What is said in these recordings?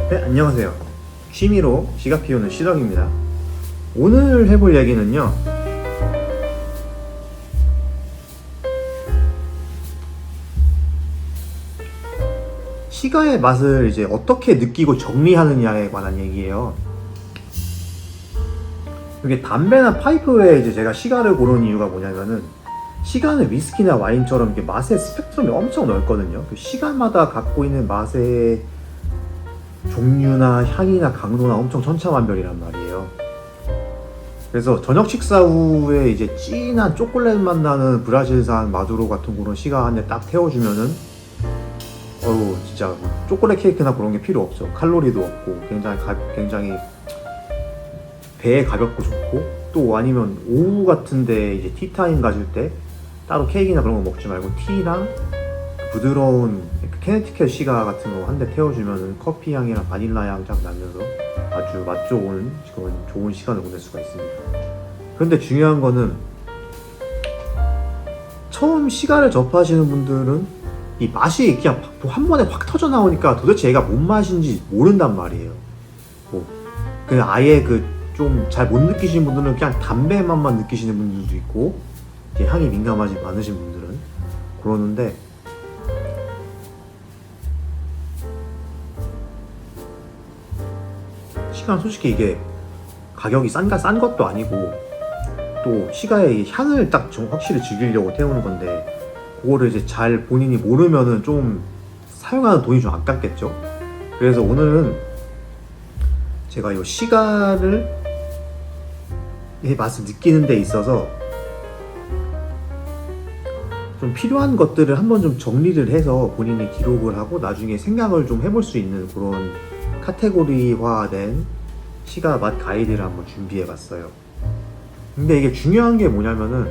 네, 안녕하세요. 취미로 시각 피우는 시덕입니다. 오늘 해볼 얘기는요, 시가의 맛을 이제 어떻게 느끼고 정리하느냐에 관한 얘기예요. 이게 담배나 파이프 외에 이제 제가 시가를 고른 이유가 뭐냐면은, 시가는 위스키나 와인처럼 이렇게 맛의 스펙트럼이 엄청 넓거든요. 그 시간마다 갖고 있는 맛의 종류나 향이나 강도나 엄청 천차만별이란 말이에요. 그래서 저녁 식사 후에 이제 진한 초콜릿 맛 나는 브라질산 마두로 같은 그런 시가 한 대 딱 태워주면은, 어우 진짜 초콜릿 케이크나 그런 게 필요 없죠. 칼로리도 없고 굉장히 배에 가볍고 좋고, 또 아니면 오후 같은데 이제 티타임 가질 때 따로 케이크나 그런 거 먹지 말고 티랑 부드러운 캐네티켓 시가 같은 거 한 대 태워주면 커피 향이랑 바닐라 향 쫙 나면서 아주 맛 좋은 시간을 보낼 수가 있습니다. 그런데 중요한 거는, 처음 시가를 접하시는 분들은 이 맛이 그냥 한 번에 확 터져 나오니까 도대체 얘가 뭔 맛인지 모른단 말이에요. 그냥 아예 좀 잘 못 느끼시는 분들은 그냥 담배 맛만 느끼시는 분들도 있고, 이제 향이 민감하지 않으신 분들은 그러는데, 시가는 솔직히 이게 가격이 싼 것도 아니고, 또 시가의 향을 딱 확실히 즐기려고 태우는 건데, 그거를 이제 잘 본인이 모르면은 좀 사용하는 돈이 좀 아깝겠죠. 그래서 오늘은 제가 이 시가를 맛을 느끼는 데 있어서 좀 필요한 것들을 한번 좀 정리를 해서 본인이 기록을 하고 나중에 생각을 좀 해볼 수 있는 그런 카테고리화된 시가 맛 가이드를 한번 준비해 봤어요. 근데 이게 중요한 게 뭐냐면은,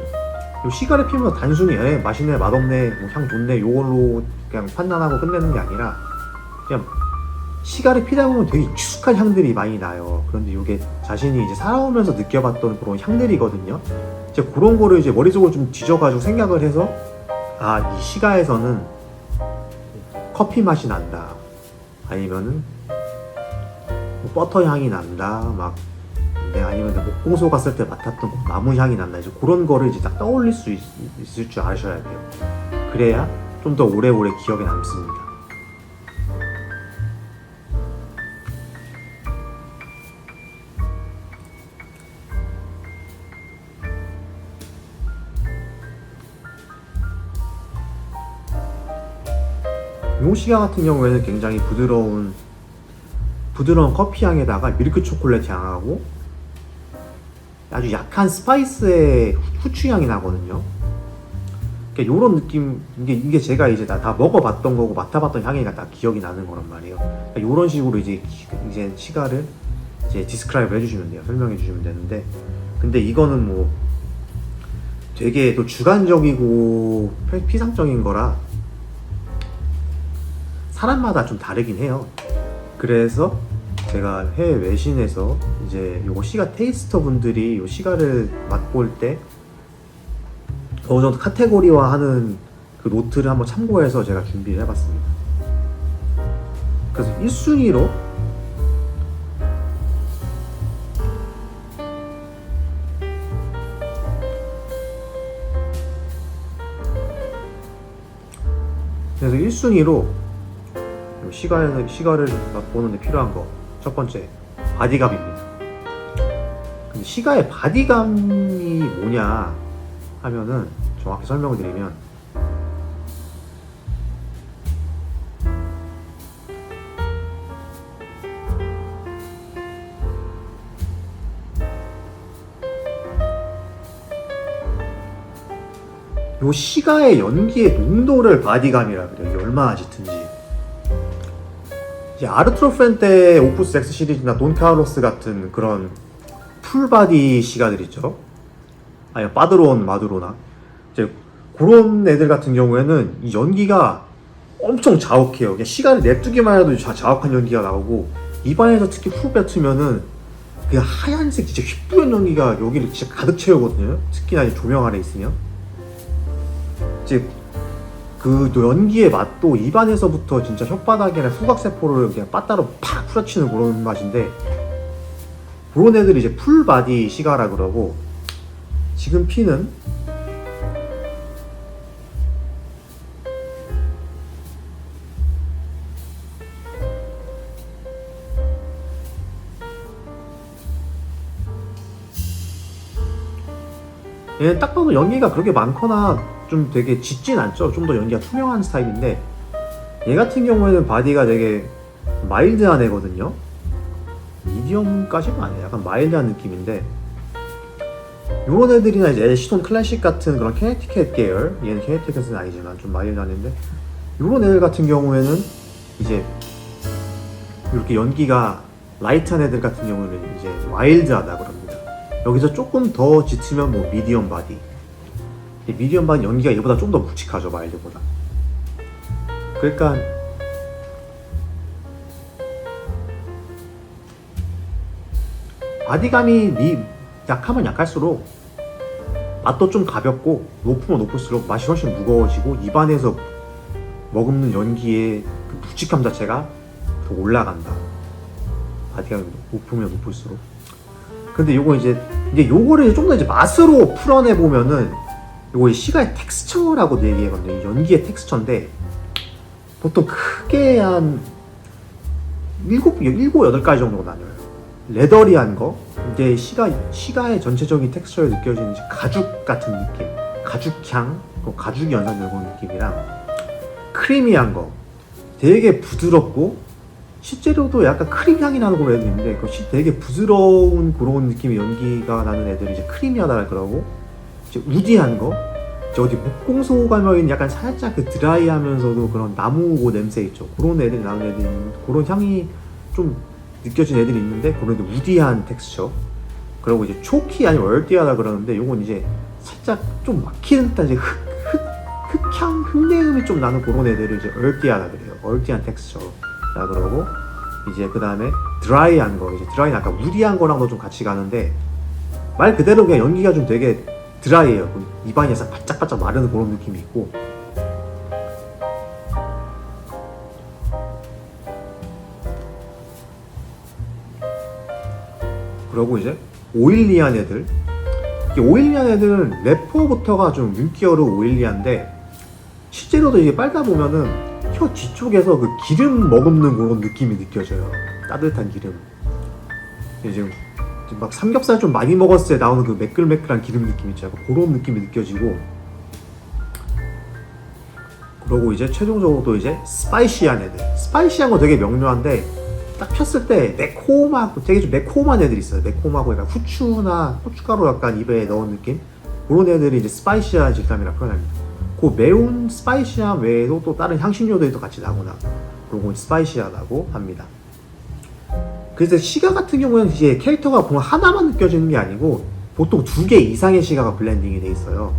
시가를 피우면서 단순히 맛있네, 맛없네, 향 좋네 요걸로 그냥 판단하고 끝내는 게 아니라, 그냥 시가를 피다 보면 되게 익숙한 향들이 많이 나요. 그런데 이게 자신이 이제 살아오면서 느껴봤던 그런 향들이거든요. 이제 그런 거를 이제 머릿속으로 좀 뒤져가지고 생각을 해서, 이 시가에서는 커피 맛이 난다, 아니면은 버터 향이 난다, 아니면 목공소 갔을 때 맡았던 나무 향이 난다, 이제 그런 거를 이제 딱 떠올릴 수 있을 줄 아셔야 돼요. 그래야 좀 더 오래오래 기억에 남습니다. 이 시가 같은 경우에는 굉장히 부드러운 커피 향에다가 밀크 초콜릿 향하고 아주 약한 스파이스의 후추 향이 나거든요. 그러니까 이런 느낌, 이게 제가 이제 다 먹어봤던 거고 맡아봤던 향이 다 기억이 나는 거란 말이에요. 그러니까 이런 식으로 이제 시가를 이제 디스크라이브 해주시면 돼요. 설명해 주시면 되는데, 근데 이거는 뭐 되게 또 주관적이고 피상적인 거라 사람마다 좀 다르긴 해요. 그래서 제가 해외 외신에서 이제 요거 시가 테이스터 분들이 요 시가를 맛볼 때 어느 정도 카테고리화 하는 그 노트를 한번 참고해서 제가 준비를 해봤습니다. 그래서 1순위로 시가를 맛보는데 필요한 거, 첫 번째 바디감입니다. 근데 시가의 바디감이 뭐냐 하면은, 정확히 설명을 드리면, 요 시가의 연기의 농도를 바디감이라 그래요. 이게 얼마나 짙은지. 이제 아르투로 프렌테 오푸스 X 시리즈나 돈 카를로스 같은 그런 풀바디 시가들 있죠. 아니면 빠드론, 마두로나 이제 그런 애들 같은 경우에는 이 연기가 엄청 자욱해요. 그냥 시간을 냅두기만 해도 자욱한 연기가 나오고, 입안에서 특히 후 뱉으면은 그 하얀색 진짜 휘뿌연 연기가 여기를 진짜 가득 채우거든요. 특히나 조명 아래 있으면. 이제 그 연기의 맛도 입안에서부터 진짜 혓바닥이나 후각세포를 그냥 빠따로 팍 후려치는 그런 맛인데, 그런 애들이 이제 풀바디 시가라 그러고, 지금 피는 얘는 딱 봐도 연기가 그렇게 많거나 좀 되게 짙진 않죠. 좀 더 연기가 투명한 스타일인데, 얘 같은 경우에는 바디가 되게 마일드한 애거든요. 미디엄까지는 아니에요. 약간 마일드한 느낌인데, 요런 애들이나 이제 엘시톤 클래식 같은 그런 캐네티켓 계열, 얘는 캐네티켓은 아니지만 좀 마일드한 애인데, 요런 애들 같은 경우에는 이제 이렇게 연기가 라이트한 애들 같은 경우는 이제 마일드하다 그럽니다. 여기서 조금 더 짙으면 뭐 미디엄 바디. 미디엄 바디 연기가 얘보다 좀 더 묵직하죠, 마일드보다. 그러니까 바디감이 약하면 약할수록 맛도 좀 가볍고, 높으면 높을수록 맛이 훨씬 무거워지고, 입안에서 머금는 연기의 그 묵직함 자체가 더 올라간다. 바디감이 높으면 높을수록. 근데 요거 이제 요거를 좀 더 이제 맛으로 풀어내 보면은, 요거 시가의 텍스처라고 얘기하거든요. 이 연기의 텍스처인데, 보통 크게 한 7, 8가지 정도로 나뉘어요. 레더리한 거, 이게 시가의 전체적인 텍스처에 느껴지는 가죽 같은 느낌, 가죽향, 가죽이 연상되는 그런 느낌이랑, 크리미한 거, 되게 부드럽고, 실제로도 약간 크림 향이 나는 그런 애들이 있는데, 되게 부드러운 그런 느낌의 연기가 나는 애들이 이제 크리미하다 그러고, 이제 우디한 거, 이제 어디 목공소 가면 약간 살짝 그 드라이하면서도 그런 나무 냄새 있죠. 그런 애들이 나는 애들이 있는, 그런 향이 좀 느껴지는 애들이 있는데, 그런 애들 우디한 텍스처. 그리고 이제 초키 아니면 얼티하다 그러는데, 요건 이제 살짝 좀 막히는 듯한 이제 흑향, 흙내음이 좀 나는 그런 애들을 이제 얼티하다 그래요. 얼티한 텍스처라 그러고, 이제 그 다음에 드라이한 거, 이제 드라이는 아까 우디한 거랑도 좀 같이 가는데, 말 그대로 그냥 연기가 좀 되게 드라이해요. 입안에서 바짝바짝 마르는 그런 느낌이 있고, 그리고 이제 오일리한 애들, 이 오일리한 애들은 래퍼부터가 좀 윤기어로 오일리한데, 실제로도 이게 빨다 보면은 혀 뒤쪽에서 그 기름 머금는 그런 느낌이 느껴져요. 따뜻한 기름. 이제 막 삼겹살 좀 많이 먹었을 때 나오는 그 매끌매끌한 기름 느낌 있죠. 그런 느낌이 느껴지고, 그러고 이제 최종적으로 또 이제 스파이시한 애들. 스파이시한 거 되게 명료한데, 딱 폈을 때 매콤하고 되게 좀 매콤한 애들이 있어요. 매콤하고 약간 후추나 고춧가루 약간 입에 넣은 느낌? 그런 애들이 이제 스파이시한 질감이라 표현합니다. 그 매운 스파이시한 외에도 또 다른 향신료들이 또 같이 나거나, 그런 건 스파이시하다고 합니다. 그래서 시가 같은 경우는 이제 캐릭터가 보면 하나만 느껴지는 게 아니고, 보통 2개 이상의 시가가 블렌딩이 돼 있어요.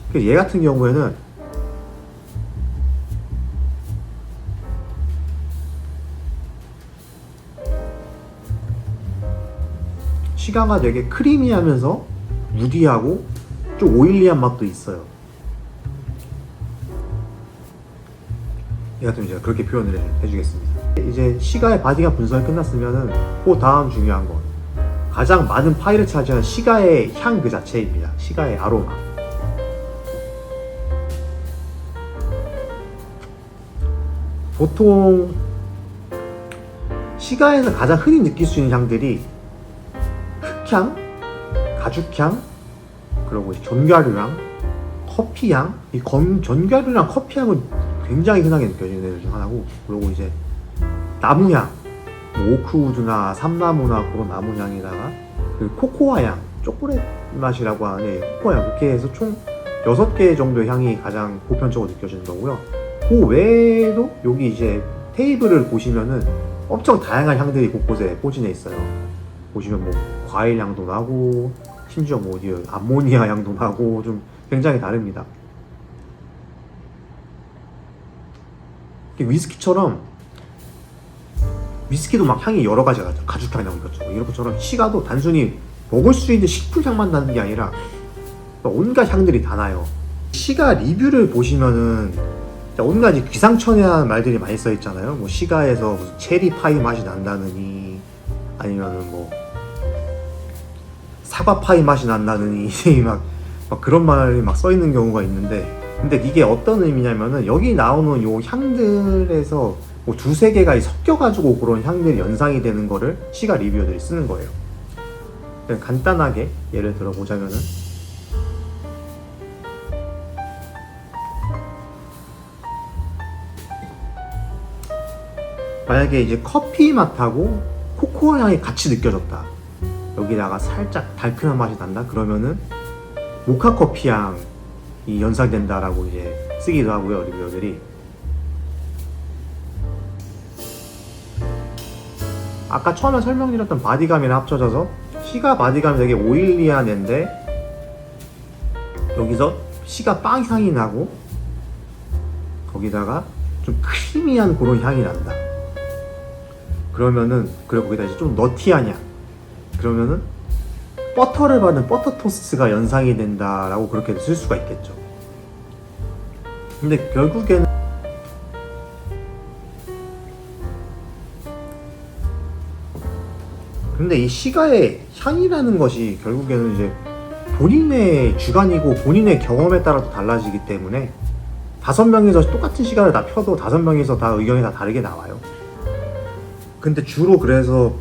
그래서 얘 같은 경우에는 시가가 되게 크리미하면서 무디하고 좀 오일리한 맛도 있어요. 얘 같은 경우는 제가 그렇게 표현을 해주겠습니다. 이제 시가의 바디가 분석이 끝났으면은 그 다음 중요한 건, 가장 많은 파일을 차지하는 시가의 향 그 자체입니다. 시가의 아로마. 보통 시가에서 가장 흔히 느낄 수 있는 향들이 흑향, 가죽향, 그리고 견과류향, 커피향. 이 견과류랑 커피향은 굉장히 흔하게 느껴지는 애들 중 하나고, 그리고 이제 나무향, 뭐 오크우드나 삼나무나 그런 나무향에다가 그 코코아향, 초콜릿 맛이라고 하는 코코아향, 이렇게 해서 총 6개 정도의 향이 가장 보편적으로 느껴지는 거고요. 그 외에도 여기 이제 테이블을 보시면은 엄청 다양한 향들이 곳곳에 포진해 있어요. 보시면 뭐 과일 향도 나고, 심지어 뭐 어디 암모니아 향도 나고, 좀 굉장히 다릅니다. 위스키처럼, 위스키도 막 향이 여러 가지가 나죠. 가죽향이 나고 그렇죠. 이런 것처럼 시가도 단순히 먹을 수 있는 식품향만 나는 게 아니라 온갖 향들이 다 나요. 시가 리뷰를 보시면은 온갖 기상천외한 말들이 많이 써 있잖아요. 뭐 시가에서 무슨 체리 파이 맛이 난다느니, 아니면은 뭐 사과 파이 맛이 난다느니 막 그런 말이 막 써 있는 경우가 있는데, 근데 이게 어떤 의미냐면은 여기 나오는 요 향들에서 뭐 두세 개가 섞여가지고 그런 향들이 연상이 되는 거를 시가 리뷰어들이 쓰는 거예요. 그냥 간단하게 예를 들어 보자면은, 만약에 이제 커피 맛하고 코코아 향이 같이 느껴졌다, 여기다가 살짝 달큰한 맛이 난다 그러면은 모카 커피 향이 연상된다라고 이제 쓰기도 하고요, 리뷰어들이. 아까 처음에 설명드렸던 바디감이랑 합쳐져서 시가 바디감이 되게 오일리한 애인데, 여기서 시가 빵 향이 나고 거기다가 좀 크리미한 그런 향이 난다. 그러면은, 그리고 거기다 이제 좀 너티한 향, 그러면은 버터를 바른 버터 토스트가 연상이 된다라고 그렇게 쓸 수가 있겠죠. 근데 결국에는 이 시가의 향이라는 것이 결국에는 이제 본인의 주관이고 본인의 경험에 따라서 달라지기 때문에 5명이서 똑같은 시가를 다 펴도 5명이서 다 의견이 다 다르게 나와요. 근데 주로 그래서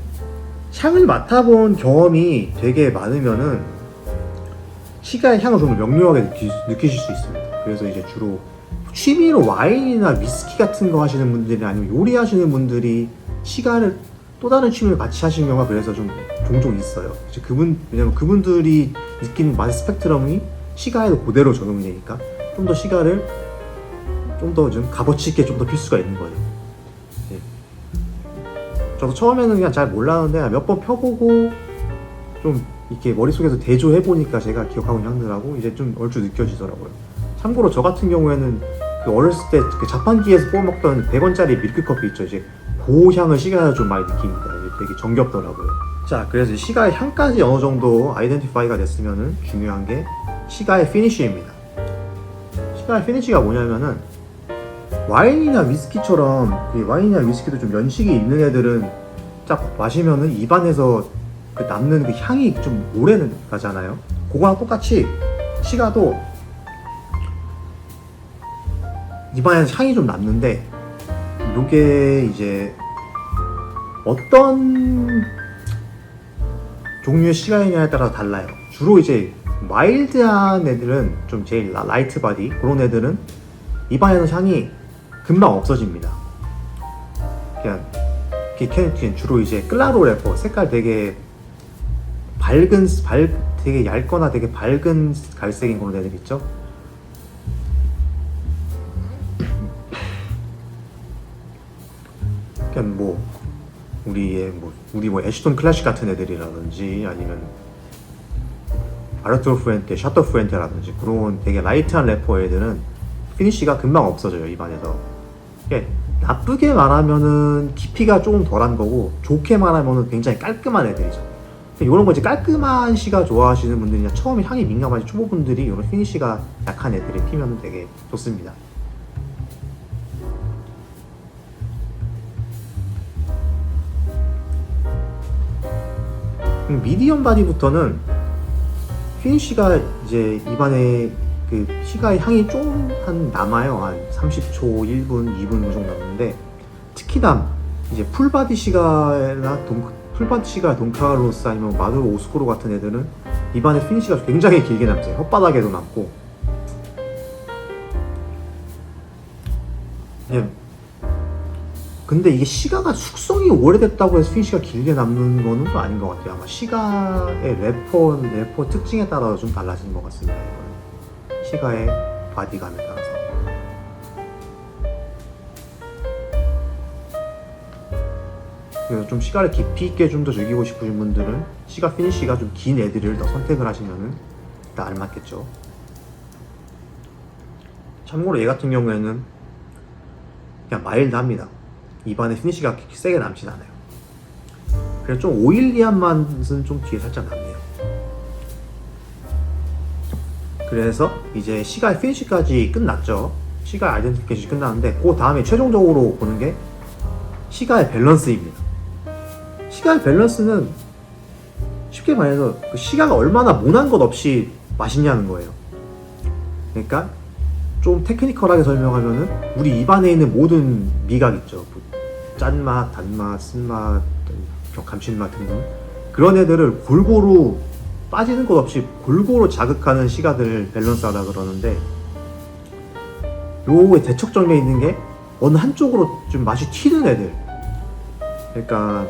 향을 맡아본 경험이 되게 많으면은 시가의 향을 좀 명료하게 느끼실 수 있습니다. 그래서 이제 주로 취미로 와인이나 위스키 같은 거 하시는 분들이, 아니면 요리하시는 분들이 시가를 또 다른 취미를 같이 하시는 경우가 그래서 좀 종종 있어요. 왜냐면 그분들이 느끼는 맛의 스펙트럼이 시가에도 그대로 적용이 되니까 좀 더 시가를 좀 더 좀 값어치 있게 좀 더 필 수가 있는 거예요. 예. 저도 처음에는 그냥 잘 몰랐는데 몇 번 펴보고 좀 이렇게 머릿속에서 대조해보니까 제가 기억하고 있는 향들하고 이제 좀 얼추 느껴지더라고요. 참고로 저 같은 경우에는 그 어렸을 때 그 자판기에서 뽑아먹던 100원짜리 밀크커피 있죠. 이제 그 향을 시가에서 좀 많이 느낍니다. 되게 정겹더라고요. 자, 그래서 시가의 향까지 어느 정도 아이덴티파이가 됐으면은 중요한 게 시가의 피니쉬입니다. 시가의 피니쉬가 뭐냐면은, 와인이나 위스키처럼, 그 와인이나 위스키도 좀 연식이 있는 애들은 딱 마시면은 입안에서 그 남는 그 향이 좀 오래 가잖아요. 그거랑 똑같이 시가도 입안에서 향이 좀 남는데, 요게 이제 어떤 종류의 시가이냐에 따라 달라요. 주로 이제 마일드한 애들은 좀 제일 라이트 바디, 그런 애들은 입안에서 향이 금방 없어집니다. 그냥 주로 이제 클라로 래퍼, 색깔 되게 되게 얇거나 되게 밝은 갈색인 그런 애들 있죠. 그냥 우리 애쉬톤 클래식 같은 애들이라든지, 아니면 아르투르 프렌테, 샤토 프렌테라든지 그런 되게 라이트한 래퍼 애들은 피니쉬가 금방 없어져요, 입안에서. 나쁘게 말하면은 깊이가 조금 덜한 거고, 좋게 말하면은 굉장히 깔끔한 애들이죠. 이런 거 이제 깔끔한 시가 좋아하시는 분들이나 처음에 향이 민감하신 초보분들이 이런 피니쉬가 약한 애들이 피면 되게 좋습니다. 미디엄 바디부터는 피니쉬가 이제 입안에 그 시가의 향이 좀 남아요. 한 30초, 1분, 2분 그 정도 남는데, 특히나 이제 풀바디 시가나 풀바디 시가 돈카를로스 아니면 마두로 오스코로 같은 애들은 입안에 피니쉬가 굉장히 길게 남죠. 혓바닥에도 남고. 근데 이게 시가가 숙성이 오래됐다고 해서 피니쉬가 길게 남는 거는 또 아닌 것 같아요. 아마 시가의 래퍼 특징에 따라서 좀 달라지는 것 같습니다. 이거는 시가의 바디감에 따라서. 그래서 좀 시가를 깊이 있게 좀 더 즐기고 싶으신 분들은 시가 피니쉬가 좀 긴 애들을 더 선택을 하시면은 더 알맞겠죠. 참고로 얘 같은 경우에는 그냥 마일드합니다. 입안에 피니쉬가 세게 남진 않아요. 그래서 좀 오일리한 맛은 좀 뒤에 살짝 남네요. 그래서 이제 시가의 피니시까지 끝났죠. 시가의 아이덴티피케이션이 끝났는데 그 다음에 최종적으로 보는 게 시가의 밸런스입니다. 시가의 밸런스는 쉽게 말해서 그 시가가 얼마나 모난 것 없이 맛있냐는 거예요. 그러니까 좀 테크니컬하게 설명하면은 우리 입안에 있는 모든 미각 있죠. 뭐 짠맛, 단맛, 쓴맛, 감칠맛 등등 그런 애들을 골고루 빠지는 것 없이 골고루 자극하는 시가들을 밸런스하다 그러는데, 요의 대척점에 있는 게 어느 한쪽으로 좀 맛이 튀는 애들. 그러니까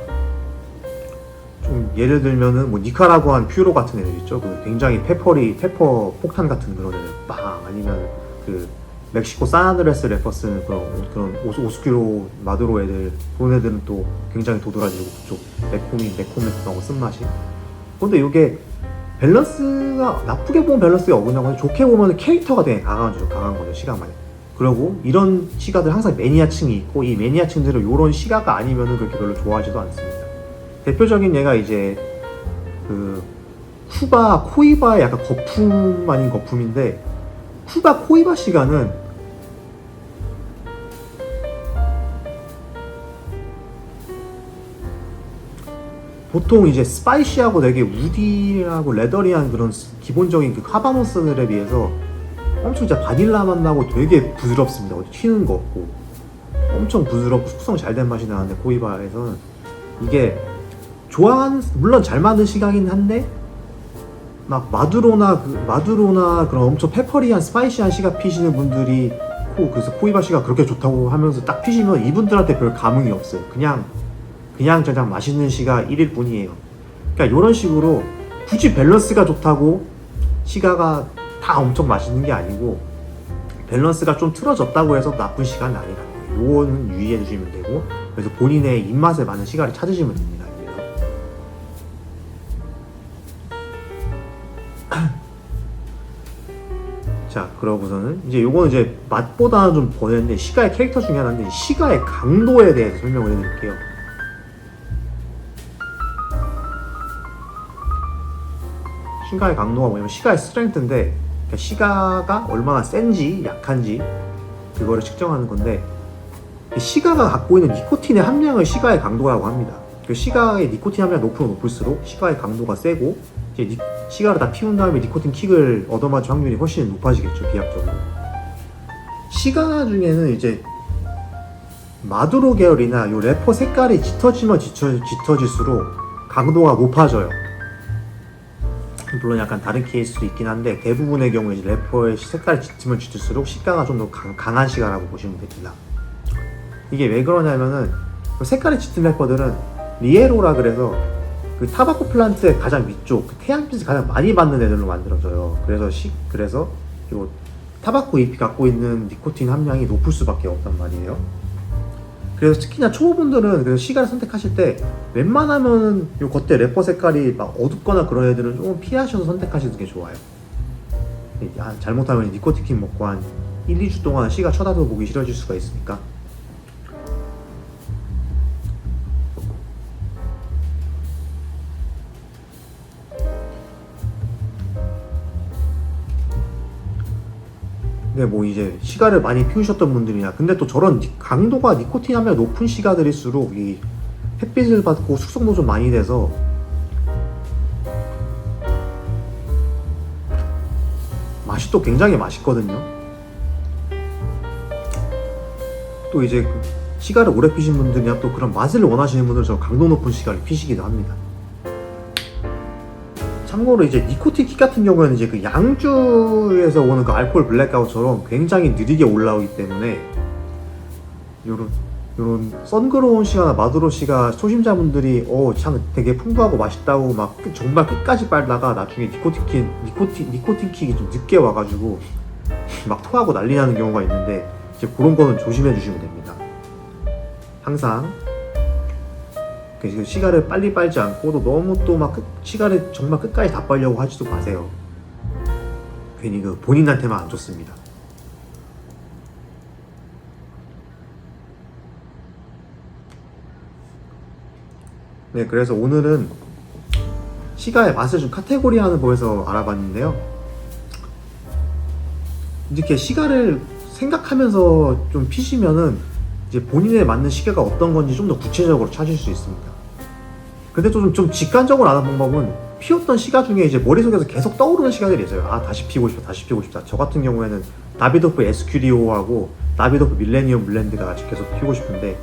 좀 예를 들면은 뭐 니카라구안 퓨로 같은 애들 있죠. 그 굉장히 페퍼 폭탄 같은 그런 애들 빵, 아니면 그 멕시코 산안드레스 래퍼 쓰는 그런 오스큐로 마두로 애들, 그런 애들은 또 굉장히 도드라지고 그쪽 매콤하고 쓴맛이. 근데 이게 밸런스가, 나쁘게 보면 밸런스가 어긋나고 좋게 보면 캐릭터가 되게 강한 거죠, 시가만에. 그리고 이런 시가들 항상 매니아층이 있고, 이 매니아층들은 이런 시가가 아니면은 그렇게 별로 좋아하지도 않습니다. 대표적인 예가 이제 그 쿠바 코이바의 약간 거품 아닌 거품인데, 쿠바 코이바 시가는 보통 이제 스파이시하고 되게 우디하고 레더리한 그런 기본적인 그 카바노스들에 비해서 엄청 진짜 바닐라 맛 나고 되게 부드럽습니다. 어디 튀는 거 없고 엄청 부드럽고 숙성 잘 된 맛이 나는데, 코이바에서는 이게 물론 잘 만든 시가긴 한데 막 마두로나 그런 엄청 페퍼리한 스파이시한 시가 피시는 분들이 그래서 코이바 시가 그렇게 좋다고 하면서 딱 피시면 이분들한테 별 감흥이 없어요. 그냥 맛있는 시가 1일 뿐이에요. 그러니까 이런 식으로 굳이 밸런스가 좋다고 시가가 다 엄청 맛있는 게 아니고, 밸런스가 좀 틀어졌다고 해서 나쁜 시가는 아니라는 거예요. 요거는 유의해 주시면 되고, 그래서 본인의 입맛에 맞는 시가를 찾으시면 됩니다. 자, 그러고서는 이제 요거는 이제 맛보다는 좀 버는데 시가의 캐릭터 중에 하나인데, 시가의 강도에 대해서 설명을 해드릴게요. 시가의 강도가 뭐냐면 시가의 스트렝스인데, 그러니까 시가가 얼마나 센지 약한지 그거를 측정하는 건데, 시가가 갖고 있는 니코틴의 함량을 시가의 강도라고 합니다. 그 시가의 니코틴 함량이 높으면 높을수록 시가의 강도가 세고, 이제 시가를 다 피운 다음에 니코틴 킥을 얻어맞을 확률이 훨씬 높아지겠죠, 비약적으로. 시가 중에는 이제 마두로 계열이나 요 래퍼 색깔이 짙어지면 짙어질수록 강도가 높아져요. 물론 약간 다른 케이스도 있긴 한데, 대부분의 경우에 이제 래퍼의 색깔이 짙으면 짙을수록 시가가 좀 더 강한 시가라고 보시면 됩니다. 이게 왜 그러냐면은 색깔이 짙은 래퍼들은 리에로라 그래서 그 타바코 플란트의 가장 위쪽, 그 태양빛을 가장 많이 받는 애들로 만들어져요. 그래서 요 타바코 잎이 갖고 있는 니코틴 함량이 높을 수밖에 없단 말이에요. 그래서 특히나 초보분들은 그래서 시가를 선택하실 때 웬만하면 요 겉에 래퍼 색깔이 막 어둡거나 그런 애들은 조금 피하셔서 선택하시는 게 좋아요. 잘못하면 니코틴 먹고 한 1, 2주 동안 시가 쳐다보기 싫어질 수가 있으니까. 근데 뭐 이제 시가를 많이 피우셨던 분들이나, 근데 또 저런 강도가 니코틴 함량이 높은 시가들일수록 이 햇빛을 받고 숙성도 좀 많이 돼서 맛이 또 굉장히 맛있거든요. 또 이제 시가를 오래 피신 분들이나 또 그런 맛을 원하시는 분들은 저 강도 높은 시가를 피시기도 합니다. 참고로 이제 니코틴 킥 같은 경우에는 이제 그 양주에서 오는 그 알코올 블랙아웃처럼 굉장히 느리게 올라오기 때문에 요런 썬그로운 시가나 마두로 시가 초심자분들이 참 되게 풍부하고 맛있다고 막 정말 끝까지 빨다가 나중에 니코틴 킥이 좀 늦게 와가지고 막 토하고 난리 나는 경우가 있는데, 이제 그런 거는 조심해 주시면 됩니다. 항상 그래서 시가를 빨리 빨지 않고, 또 너무 또 막 시가를 정말 끝까지 다 빨려고 하지도 마세요. 괜히 그 본인한테만 안 좋습니다. 네, 그래서 오늘은 시가의 맛을 좀 카테고리하는 법에서 알아봤는데요. 이렇게 시가를 생각하면서 좀 피시면은 이제 본인에 맞는 시가가 어떤 건지 좀 더 구체적으로 찾을 수 있습니다. 근데 좀 직관적으로 아는 방법은 피웠던 시가 중에 이제 머릿속에서 계속 떠오르는 시가들이 있어요. 아, 다시 피우고 싶다, 다시 피우고 싶다. 저 같은 경우에는 다비도프 에스큐리오하고 다비도프 밀레니엄 블렌드가 계속 피우고 싶은데,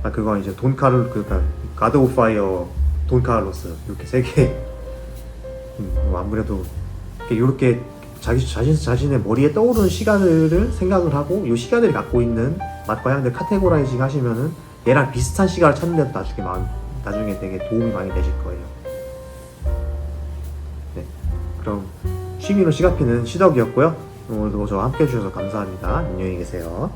아, 그거 이제 그러니까 가드 오브 파이어 돈 카를로스 이렇게 세 개. 뭐 아무래도 이렇게 자신의 머리에 떠오르는 시가들을 생각을 하고 이 시가들이 갖고 있는 맛과 향들 카테고라이징 하시면은 얘랑 비슷한 시가를 찾는 데도 나중에 되게 도움이 많이 되실 거예요. 네, 그럼 취미로 시가피는 시덕이었고요. 오늘도 저와 함께 해주셔서 감사합니다. 안녕히 계세요.